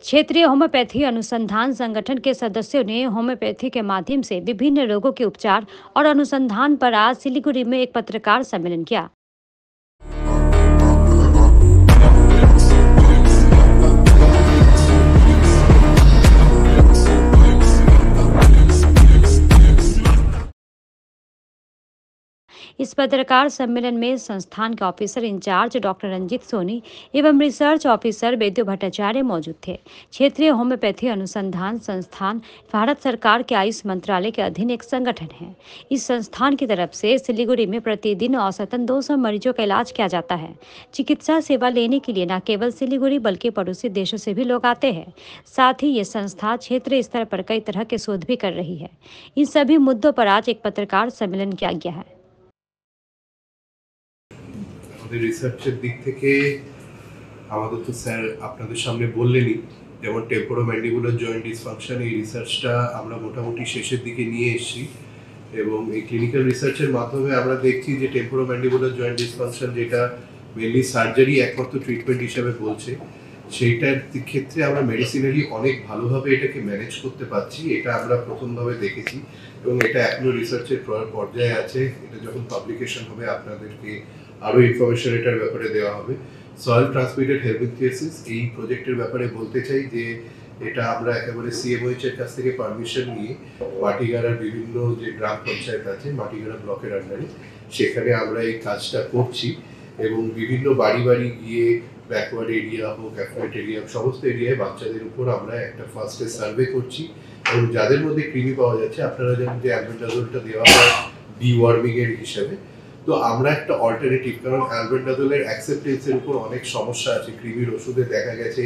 क्षेत्रीय होम्योपैथी अनुसंधान संगठन के सदस्यों ने होम्योपैथी के माध्यम से विभिन्न रोगों के उपचार और अनुसंधान पर आज सिलीगुड़ी में एक पत्रकार सम्मेलन किया। इस पत्रकार सम्मेलन में संस्थान के officer in charge doctor Ranjeet Soni एवं रिसर्च ऑफिसर वैद्य भट्टाचार्य मौजूद थे। क्षेत्रीय होम्योपैथी अनुसंधान संस्थान भारत सरकार के आयुष मंत्रालय के अधीन एक संगठन है। इस संस्थान की तरफ से सिलीगुड़ी में प्रतिदिन औसतन 200 मरीजों का इलाज किया जाता है। चिकित्सा सेवा लेने के लिए न केवल सिलीगुड़ी बल्कि पड़ोसी देशों से भी लोग आते हैं। साथ ही ये संस्था क्षेत्रीय स्तर पर कई तरह के शोध भी कर रही है। इन सभी मुद्दों पर आज एक पत्रकार सम्मेलन किया गया है। আমাদের রিসার্চের দিক থেকে আমাদের তো স্যার আপনাদের সামনে বললেনই, যেমন টেম্পোরোম্যান্ডিবুলার জয়েন্ট ডিসফাংশন, এই রিসার্চটা আমরা মোটামুটি শেষের দিকে নিয়ে এসেছি এবং এই ক্লিনিক্যাল রিসার্চের মাধ্যমে আমরা দেখছি যে টেম্পোরোম্যান্ডিবুলার জয়েন্ট ডিসফাংশন, যেটা মেনলি সার্জারি একমাত্র ট্রিটমেন্ট হিসাবে বলছে, সেইটার ক্ষেত্রে আমরা মেডিসিনালি অনেক ভালোভাবে এটাকে ম্যানেজ করতে পারছি। এটা আমরা প্রথমভাবে দেখেছি এবং এটা এখনো রিসার্চের পর্যায়ে আছে। এটা যখন পাবলিকেশন হবে আপনাদেরকে আরও ইনফরমেশন এটার ব্যাপারে দেওয়া হবে। সয়েল ট্রান্সমিটেড হেলমিনথিয়াসিস, এই প্রজেক্টের ব্যাপারে বলতে চাই যে এটা আমরা একেবারে সিএমওএইচ এর কাছ থেকে পারমিশন নিয়ে মাটিগাড়ার বিভিন্ন যে গ্রাম পঞ্চায়েত আছে মাটিগাড়া ব্লকের আন্ডারে, সেখানে আমরা এই কাজটা করছি এবং বিভিন্ন বাড়ি বাড়ি গিয়ে ব্যাকওয়ার্ড এরিয়া হোক, অ্যাফ্লুয়েন্ট এরিয়া, সমস্ত এরিয়ায় বাচ্চাদের উপর আমরা একটা ফার্স্টে সার্ভে করছি এবং যাদের মধ্যে কৃমি পাওয়া যাচ্ছে, আপনারা জানেন যে অ্যালবেন্ডাজোলটা দেওয়া হয় ডিওয়ার্মিং এর হিসাবে, তো আমরা একটা অল্টারনেটিভ, কারণ অ্যালবেন্ডাজোলের অ্যাকসেপ্টেন্সের উপর অনেক সমস্যা আছে। কৃমির ওষুধে দেখা গেছে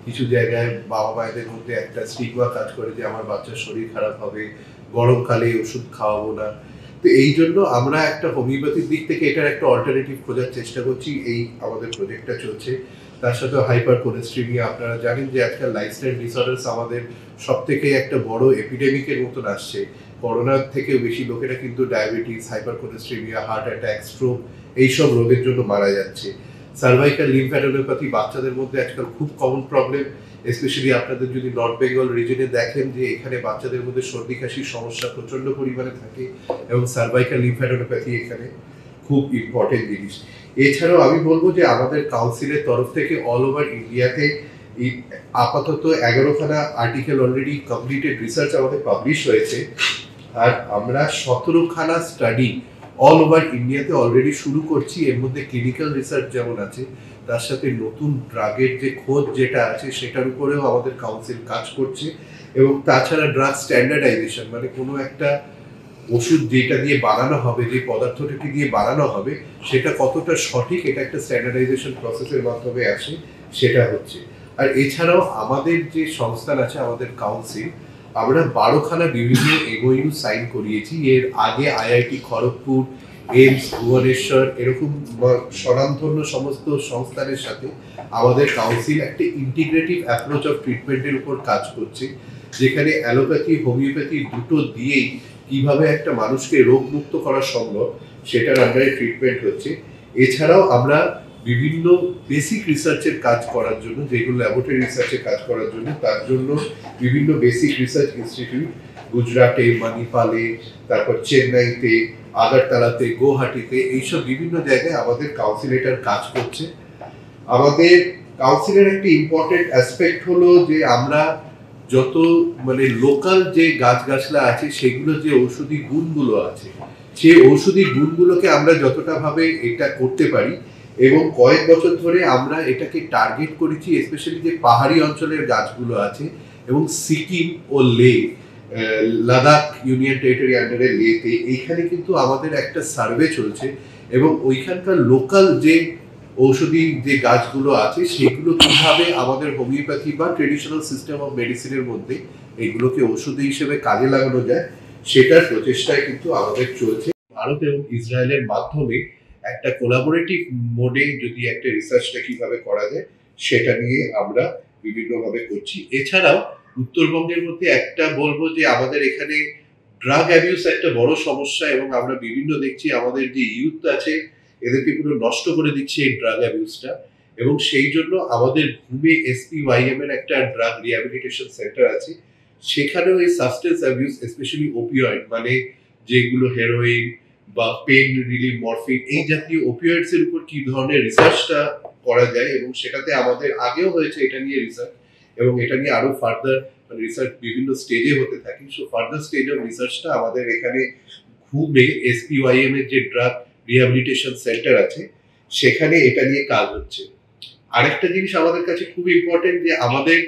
কিছু জায়গায় বাবা মায়েদের মধ্যে একটা স্টিগমা কাজ করে যে আমার বাচ্চার শরীর খারাপ হবে, গরমকালে ওষুধ খাওয়াবো না। তো এই জন্য আমরা একটা হোমিওপ্যাথির দিক থেকে এটার একটা অল্টারনেটিভ খোঁজার চেষ্টা করছি। এই আমাদের প্রজেক্টটা চলছে। তার সাথে হাইপার কোলেস্টেরিয়া, আপনারা জানেন যে আজকাল লাইফস্টাইল ডিসঅর্ডারস আমাদের সব থেকে একটা বড় এপিডেমিকের মতন আসছে। করোনার থেকেও বেশি লোকেরা কিন্তু diabetes, hyper cholesterolemia, heart attack, stroke এইসব রোগের জন্য মারা যাচ্ছে। সার্ভাইকাল লিম্ফ্যাডেনোপ্যাথি বাচ্চাদের মধ্যে আজকাল খুব কমন প্রবলেম। স্পেশালি আপনাদের যদি নর্থ বেঙ্গল রিজনে দেখেন যে এখানে বাচ্চাদের মধ্যে সর্দি কাশির সমস্যা প্রচন্ড পরিমাণে থাকে এবং সার্ভাইকাল লিম্ফ্যাডেনোপ্যাথি এখানে খুব ইম্পর্টেন্ট জিনিস। এছাড়াও আমি বলবো যে আমাদের কাউন্সিলের তরফ থেকে অল ওভার ইন্ডিয়াতে আপাতত 11খানা আর্টিকেল অলরেডি কমপ্লিটেড রিসার্চ আমাদের পাবলিশ হয়েছে, আর আমরা 17খানা স্টাডি অল ওভার ইন্ডিয়াতে অলরেডি শুরু করছি। এর মধ্যে ক্লিনিক্যাল রিসার্চ যেমন আছে, তার সাথে নতুন ড্রাগের যে খোঁজ যেটা আছে সেটার উপরেও আমাদের কাউন্সিল কাজ করছে এবং তাছাড়া ড্রাগ স্ট্যান্ডার্ডাইজেশন, মানে কোনো একটা ওষুধ যেটা দিয়ে বানানো হবে, যে পদার্থটাকে দিয়ে বানানো হবে, সেটা কতটা সঠিক, এটা একটা স্ট্যান্ডার্ডাইজেশন প্রসেসের মাধ্যমে আসে, সেটা হচ্ছে। আর এছাড়াও আমাদের যে সংস্থান আছে, আমাদের কাউন্সিল, আমরা 12খানা বিভিন্ন এমওইউ সাইন করিয়েছি। এর আগে আইআইটি খড়গপুর, এইমস, ভুবনেশ্বর, এরকম স্বনামধন্য সমস্ত সংস্থানের সাথে আমাদের কাউন্সিল একটা ইন্টিগ্রেটিভ অ্যাপ্রোচ অফ ট্রিটমেন্টের উপর কাজ করছে, যেখানে অ্যালোপ্যাথি হোমিওপ্যাথি দুটো দিয়েই কিভাবে একটা মানুষকে রোগমুক্ত করা সম্ভব সেটার আন্ডারে ট্রিটমেন্ট হচ্ছে। এছাড়াও আমরা বিভিন্ন বেসিক রিসার্চের কাজ করার জন্য, যেগুলো ল্যাবরেটরি রিসার্চের কাজ করার জন্য, তার জন্য বিভিন্ন বেসিক রিসার্চ ইনস্টিটিউট গুজরাটে, মণিপালে, তারপর চেন্নাইতে, আগরতলাতে, গুয়াহাটিতে, এইসব বিভিন্ন জায়গায় আমাদের কাউন্সিল এটার কাজ করছে। আমাদের কাউন্সিলের একটা ইম্পর্টেন্ট অ্যাসপেক্ট হলো যে আমরা যত মানে লোকাল যে গাছগাছলা আছে সেগুলো যে ঔষধি গুণগুলো আছে, সেই ঔষধি গুণগুলোকে আমরা যতটা ভাবে এটা করতে পারি, এবং কয়েক বছর ধরে আমরা এটাকে টার্গেট করেছি স্পেশালি যে পাহাড়ি অঞ্চলের গাছগুলো আছে এবং সিকিম ও লে, লাদাখ ইউনিয়ন টেরিটরি আন্ডারে লেতে, এইখানে কিন্তু আমাদের একটা সার্ভে চলছে এবং ওইখানকার লোকাল যে ঔষধি যে গাছগুলো আছে সেগুলো কিভাবে আমাদের হোমিওপ্যাথি বা ট্রেডিশনাল সিস্টেম অফ মেডিসিনের মধ্যে এগুলোকে ওষুধি হিসেবে কাজে লাগানো যায়, সেটার প্রচেষ্টায় কিন্তু আমাদের চলছে। ভারত এবং ইসরায়েলের মাধ্যমে একটা কোলাবোরেটিভ মোডে যদি একটা রিসার্চটা কিভাবে করা যায় সেটা নিয়ে আমরা বিভিন্নভাবে করছি। এছাড়াও উত্তরবঙ্গের মধ্যে একটা বলবো যে আমাদের এখানে ড্রাগ অ্যাবিউস একটা বড় সমস্যা এবং আমরা বিভিন্ন দেখছি আমাদের যে ইউথ আছে এদেরকে পুরো নষ্ট করে দিচ্ছে এই ড্রাগ অ্যাবিউসটা, এবং সেই জন্য আমাদের ঘুমে SPYM এর একটা ড্রাগ রিহ্যাবিলিটেশন সেন্টার আছে। সেখানেও এই সাবস্টেন্স অ্যাবিউজ স্পেশালি ওপিওয়েড মানে যেগুলো হেরোইন বা পেন রিলিফ মরফিন এই জাতীয় ওপিওয়েডস এর উপর কি ধরনের রিসার্চটা করা যায় এবং সেটাতে আমাদের আগেও হয়েছে এটা নিয়ে রিসার্চ এবং এটা নিয়ে আরো ফার্দার রিসার্চ বিভিন্ন স্টেজে হতে থাকে। সো ফার্দার স্টেজ অফ রিসার্চটা আমাদের এখানে ঘুমে SPYM এর যে ড্রাগ রিহ্যাবিলিটেশন সেন্টার আছে সেখানে এটা নিয়ে কাজ হচ্ছে। আরেকটা জিনিস আমাদের কাছে খুব ইম্পর্টেন্ট যে আমাদের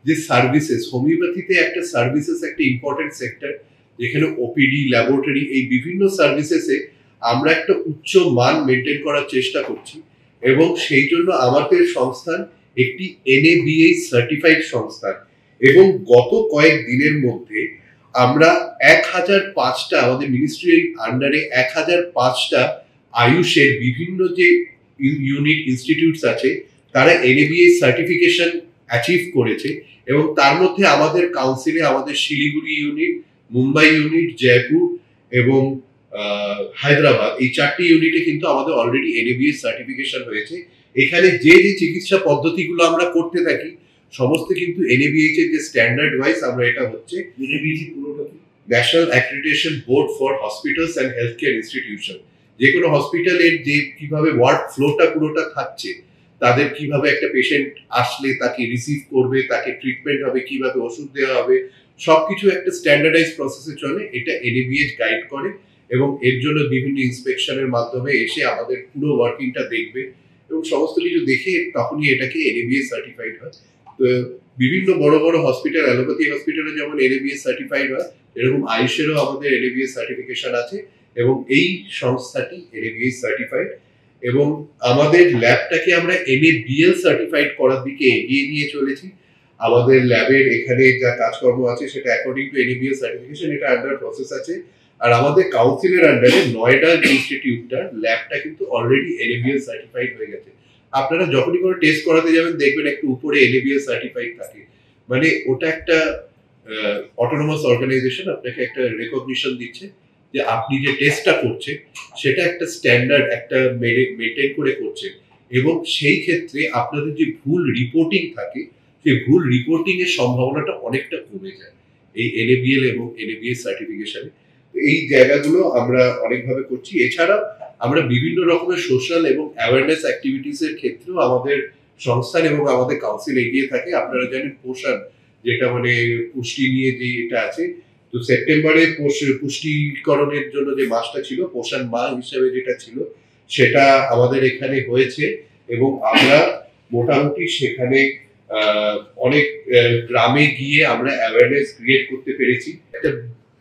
যে সার্ভিসেস হোমিওপ্যাথিতে একটা সার্ভিসেস একটা ইম্পর্টেন্ট সেক্টর যেখানে ওপিডি ল্যাবরেটরি এই বিভিন্ন সার্ভিসেসে আমরা একটা উচ্চ মান মেনটেন করার চেষ্টা করছি এবং সেই জন্য আমাদের সংস্থান একটি NABH সার্টিফাইড সংস্থান এবং গত কয়েক দিনের মধ্যে আমরা 1005টা আমাদের মিনিস্ট্রির আন্ডারে 1005টা আয়ুষের বিভিন্ন যে ইউনিট ইনস্টিটিউটস আছে তারা NABH সার্টিফিকেশন অ্যাচিভ করেছে এবং তার মধ্যে আমাদের কাউন্সিলে আমাদের শিলিগুড়ি ইউনিট, মুম্বাই ইউনিট, জয়পুর এবং হায়দ্রাবাদ এই 4টি ইউনিটে কিন্তু আমাদের অলরেডি NABH সার্টিফিকেশন হয়েছে। এখানে যে যে চিকিৎসা পদ্ধতিগুলো আমরা করতে থাকি সমস্ত কিন্তু NABH এর যে স্ট্যান্ডার্ড ওয়াইজ আমরা এটা হচ্ছে NABH পুরোটা national accreditation board for hospitals and health care institution. যে কোনো হসপিটালের যে কিভাবে ওয়ার্ড ফ্লোটা পুরোটা থাকছে তাদের কিভাবে একটা পেশেন্ট আসলে তাকে রিসিভ করবে তাকে ট্রিটমেন্ট হবে কিভাবে ওষুধ দেওয়া হবে সবকিছু একটা স্ট্যান্ডার্ডাইজ প্রসেসে চলে এটা NABH গাইড করে এবং এর জন্য বিভিন্ন ইন্সপেকশনের মাধ্যমে এসে আমাদের পুরো ওয়ার্কিংটা দেখবে এবং সমস্ত কিছু দেখে তখনই এটাকে NABH সার্টিফাইড হয়। তো বিভিন্ন বড় বড় হসপিটাল অ্যালোপ্যাথি হসপিটালে যেমন NABH সার্টিফাইড হয় এরকম আয়ুষেরও আমাদের NABH সার্টিফিকেশন আছে এবং এই সংস্থাটি NABH সার্টিফাইড এবং আমাদের ল্যাবটাকে আমরা NABL সার্টিফাইড করার দিকে এগিয়ে নিয়ে চলেছি। আমাদের ল্যাবের এখানে যা কাজকর্ম আছে সেটা অ্যাকর্ডিং টু NABL সার্টিফিকেশন এটা আন্ডার প্রসেস আছে আর আমাদের কাউন্সিলের আন্ডারে নয়ডা ইনস্টিটিউটটা ল্যাবটা কিন্তু অলরেডি NABL সার্টিফাইড হয়ে গেছে। আপনারা যখনই কোনো টেস্ট করাতে যাবেন দেখবেন একটু উপরে NABL সার্টিফাইড থাকে মানে ওটা একটা অটোনোমাস অর্গানাইজেশন আপনাকে একটা রেকগনিশন দিচ্ছে যে আপনি যে টেস্টটা করছেন সেটা একটা স্ট্যান্ডার্ড একটা মেনটেন করে করছেন এবং সেই ক্ষেত্রে আপনাদের যে ভুল রিপোর্টিং থাকে সেই ভুল রিপোর্টিং এর সম্ভাবনাটা অনেকটা কমে যায় এই NABL এবং NABH সার্টিফিকেশনে। এই জায়গাগুলো আমরা অনেকভাবে করছি। এছাড়া আমরা বিভিন্ন রকমের সোশ্যাল এবং অ্যাওয়ারনেস অ্যাক্টিভিটিস এর ক্ষেত্রেও আমাদের সংস্থান এবং আমাদের কাউন্সিল এগিয়ে থাকে। আপনারা জানেন পোষণ যেটা মানে পুষ্টি নিয়ে যে এটা আছে তো সেপ্টেম্বরে পুষ্টিকরণের জন্য যে মাসটা ছিল পোষণ মাহ হিসেবে যেটা ছিল সেটা আমাদের এখানে হয়েছে এবং আমরা মোটামুটি সেখানে অনেক গ্রামে গিয়ে আমরা অ্যাওয়ারনেস ক্রিয়েট করতে পেরেছি। একটা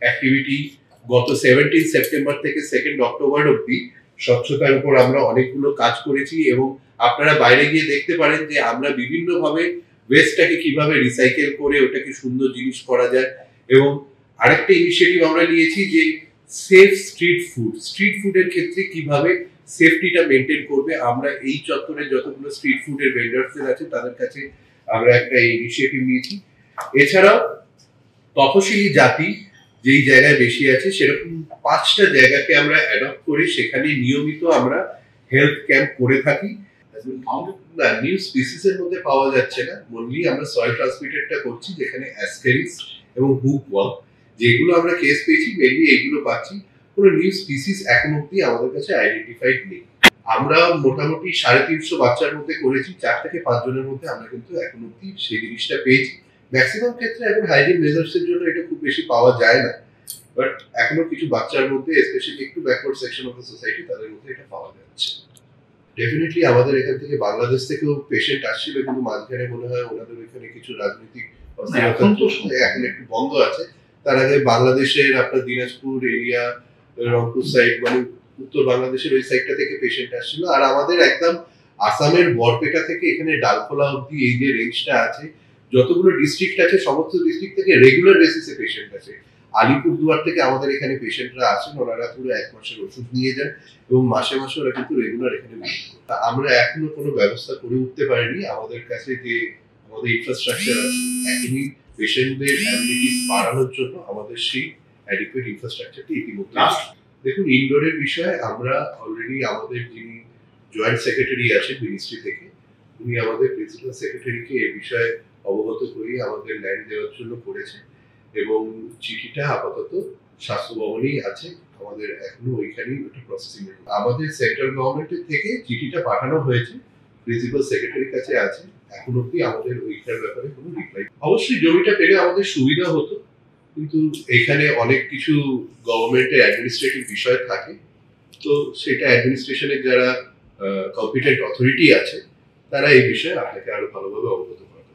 অ্যাক্টিভিটি গত 17 সেপ্টেম্বর থেকে 2 অক্টোবর অবধি স্বচ্ছতার উপর আমরা অনেকগুলো কাজ করেছি এবং আপনারা বাইরে গিয়ে দেখতে পারেন যে আমরা বিভিন্ন ভাবে ওয়েস্টটাকে কিভাবে রিসাইকেল করে ওটাকে সুন্দর জিনিস করা যায় এবং আরেকটা ইনিশিয়েটিভ আমরা নিয়েছি যে সেফ স্ট্রিট ফুডের ক্ষেত্রে কিভাবে সেফটিটা মেনটেন করবে আমরা এই চত্বরে যতগুলো স্ট্রিট ফুডের ভেন্ডারসদের আছে তাদের কাছে আমরা একটা ইনিশিয়েটিভ নিয়েছি। এছাড়াও তপশিলি জাতি যেই জায়গায় বেশি আছে সেরকম 5টা জায়গাকে আমরা অ্যাডপ্ট করে সেখানে নিয়মিত আমরা হেলথ ক্যাম্প করে থাকি। না নিউ স্পিসিস এর মধ্যে পাওয়া যাচ্ছে না মনলি আমরা সয়েল ট্রান্সমিটেডটা করছি যেখানে অ্যাসকেরিস এবং হুকওয়ার্ম যেগুলো আমরা কেস পেয়েছি মেনলি এইগুলো পাচ্ছি। কোনো নিউ স্পিসিস এখন অব্দি আমাদের কাছে আইডেন্টিফাইড নেই। আমরা মোটামুটি 350 বাচ্চার মধ্যে করেছি 4 থেকে 5 জনের মধ্যে আমরা কিন্তু এখন অব্দি সেই জিনিসটা পেয়েছি। ম্যাক্সিমাম ক্ষেত্রে এখন হাইজিন মেজার্স এর জন্য এটা খুব বেশি পাওয়া যায় না বাট এখনো কিছু বাচ্চার মধ্যে স্পেশালি একটু backward section of the society তাদের মধ্যে এটা পাওয়া যাচ্ছে। ডেফিনেটলি আমাদের এখান থেকে বাংলাদেশ থেকেও পেশেন্ট আসছিল কিন্তু মাঝখানে মনে হয় ওনাদের এখানে কিছু রাজনৈতিক এখন একটু বন্ধ আছে। তার আগে বাংলাদেশের আপনার দিনাজপুর এরিয়া রংপুর সাইড মানে উত্তর বাংলাদেশের ওই সাইডটা থেকে পেশেন্ট আসছিল আর আমাদের একদম আসামের বরপেটা থেকে এখানে ডালখোলা অবধি এই যে রেঞ্জটা আছে যতগুলো ডিস্ট্রিক্ট আছে সমস্ত ডিস্ট্রিক্ট থেকে রেগুলার বেসিসে পেশেন্ট আছে। আলিপুরদুয়ার থেকে আমাদের এখানে পেশেন্টরা আসেন ওনারা পুরো 1 মাসের ওষুধ নিয়ে যান এবং মাসে মাসে ওরা কিন্তু রেগুলার এখানে ভিজিট করে। আমরা এখনো কোনো ব্যবস্থা করে উঠতে পারিনি আমাদের কাছে যে আমাদের ইনফ্রাস্ট্রাকচার আছে এখনই পেশেন্টদের অ্যাবিলিটিস বাড়ানোর জন্য আমাদের সেই অ্যাডিকুয়েট ইনফ্রাস্ট্রাকচারটি ইতিমধ্যে দেখুন ইনডোরের বিষয়ে আমরা অলরেডি আমাদের যিনি জয়েন্ট সেক্রেটারি আছেন মিনিস্ট্রি থেকে উনি আমাদের প্রিন্সিপাল সেক্রেটারিকে এই বিষয়ে অবগত করিয়ে আমাদের ল্যান্ড দেওয়ার জন্য করেছে এবং চিঠিটা আপাতত স্বাস্থ্য ভবনেই আছে, আমাদের এখনো ওইখানেই ওটা প্রসেসিং এ। আমাদের সেন্ট্রাল গভর্নমেন্টের থেকে চিঠিটা পাঠানো হয়েছে, প্রিন্সিপাল সেক্রেটারির কাছে আছে, এখন অব্দি আমাদের ওইটার ব্যাপারে কোনো রিপ্লাই। অবশ্যই জমিটা পেলে আমাদের সুবিধা হতো, কিন্তু এখানে অনেক কিছু গভর্নমেন্টের অ্যাডমিনিস্ট্রেটিভ বিষয় থাকে, তো সেটা অ্যাডমিনিস্ট্রেশনের যারা কম্পিটেন্ট অথরিটি আছে তারা এই বিষয়ে আপনাকে আরো ভালোভাবে অবগত করবে।